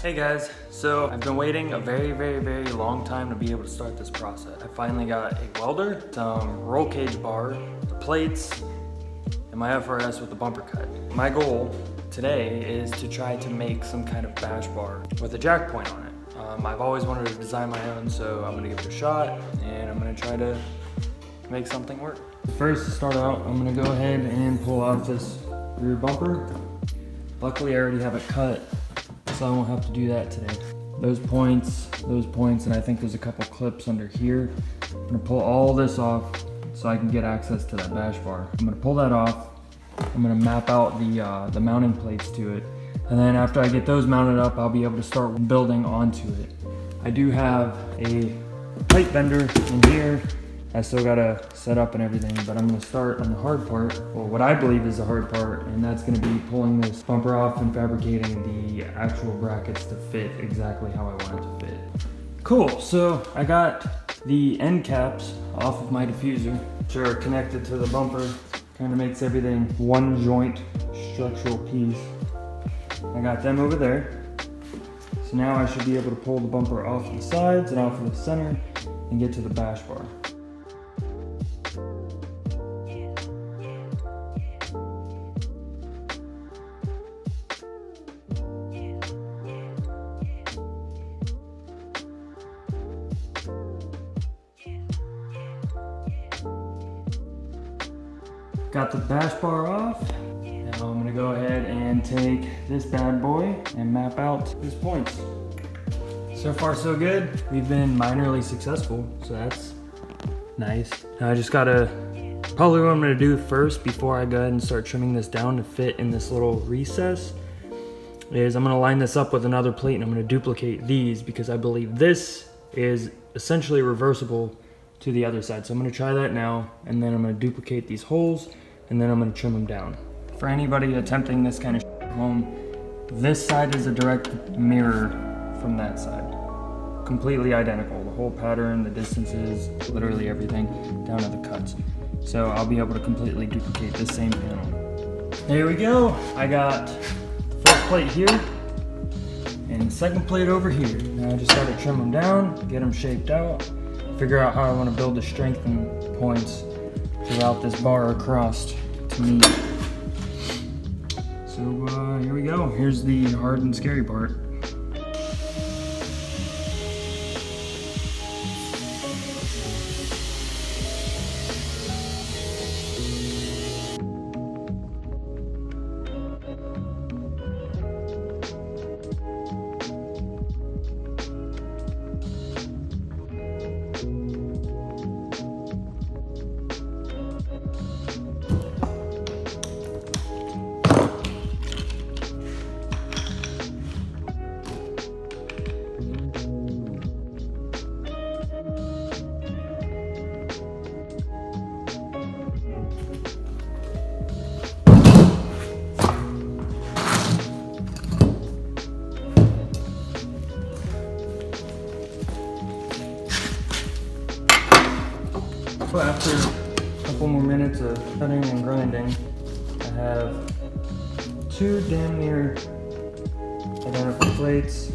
Hey guys, so I've been waiting a very long time to be able to start this process. I finally got a welder, some roll cage bar, the plates, and my FRS with the bumper cut. My goal today is to try to make some kind of bash bar with a jack point on it. I've always wanted to design my own, so I'm gonna give it a shot and I'm gonna try to make something work. First, to start out, I'm gonna go ahead and pull out this rear bumper. Luckily, I already have it cut, so I won't have to do that today. Those points, and I think there's a couple clips under here. I'm gonna pull all this off so I can get access to that bash bar. I'm gonna pull that off. I'm gonna map out the mounting plates to it. And then after I get those mounted up, I'll be able to start building onto it. I do have a pipe bender in here. I still gotta set up and everything, but I'm gonna start on the hard part, or what I believe is the hard part, and that's gonna be pulling this bumper off and fabricating the actual brackets to fit exactly how I want it to fit. Cool, so I got the end caps off of my diffuser, which are connected to the bumper. Kind of makes everything one joint structural piece. I got them over there. So now I should be able to pull the bumper off the sides and off of the center and get to the bash bar. Got the bash bar off. Now I'm gonna go ahead and take this bad boy and map out his points. So far so good. We've been minorly successful, so that's nice. Now I just gotta, probably what I'm gonna do first before I go ahead and start trimming this down to fit in this little recess is I'm gonna line this up with another plate and I'm gonna duplicate these because I believe this is essentially reversible to the other side. So I'm gonna try that now, and then I'm gonna duplicate these holes, and then I'm gonna trim them down. For anybody attempting this kind of at home, this side is a direct mirror from that side. Completely identical. The whole pattern, the distances, literally everything, down to the cuts. So I'll be able to completely duplicate this same panel. There we go. I got the first plate here, and the second plate over here. Now I just gotta trim them down, get them shaped out, figure out how I want to build the strengthening points throughout this bar across to meet. So here we go. Here's the hard and scary part. So after a couple more minutes of cutting and grinding, I have two damn near identical plates.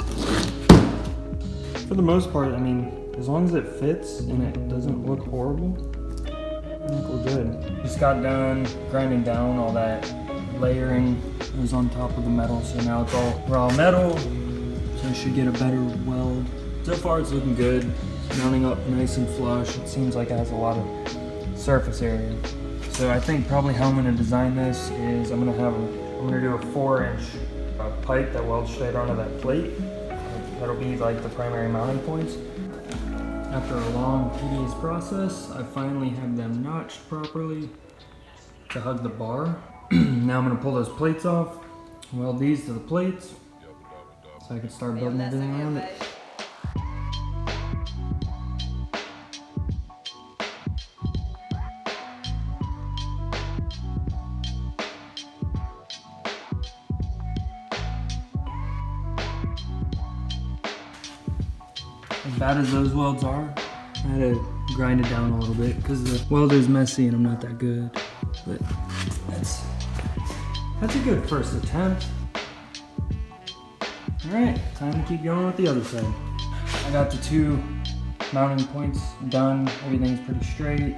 For the most part, I mean, as long as it fits and it doesn't look horrible, I think we're good. Just got done grinding down all that layering that was on top of the metal, so now it's all raw metal, so I should get a better weld. So far it's looking good. Mounting up nice and flush. It seems like it has a lot of surface area. So I think probably how I'm going to design this is I'm going to do a 4-inch pipe that welds straight onto that plate. That'll be like the primary mounting points. After a long tedious process, I finally have them notched properly to hug the bar. Now I'm going to pull those plates off, weld these to the plates so I can start building everything around it. As bad as those welds are, I had to grind it down a little bit because the welder's messy and I'm not that good. But that's a good first attempt. Alright, time to keep going with the other side. I got the 2 mounting points done. Everything's pretty straight.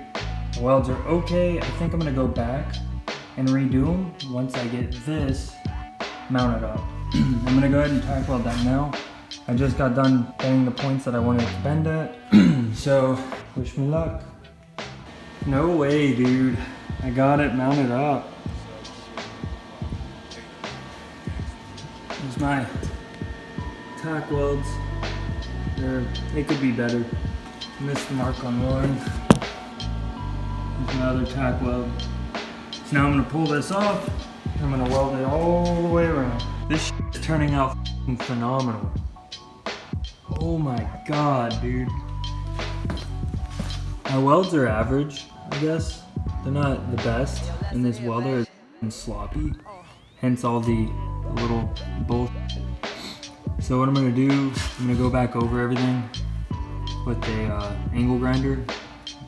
The welds are okay. I think I'm gonna go back and redo them once I get this mounted up. I'm gonna go ahead and tack weld that now. I just got done bending the points that I wanted to bend at. So, wish me luck. No way, dude. I got it mounted up. There's my tack welds. They could be better. Missed the mark on one. There's my other tack weld. So now I'm gonna pull this off. And I'm gonna weld it all the way around. This is turning out phenomenal. Oh my god, dude. My welds are average, I guess. They're not the best, and this welder is sloppy. Hence all the little bullshit. So what I'm gonna do, I'm gonna go back over everything with a angle grinder,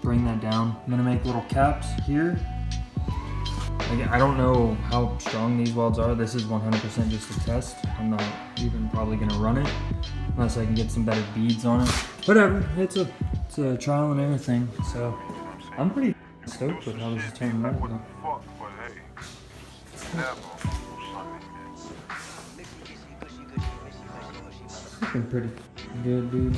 bring that down. I'm gonna make little caps here. Like, I don't know how strong these welds are. This is 100% just a test. I'm not even probably gonna run it unless I can get some better beads on it. Whatever, it's a trial and error thing. So I'm pretty stoked with how this is turning out. Looking pretty good, dude.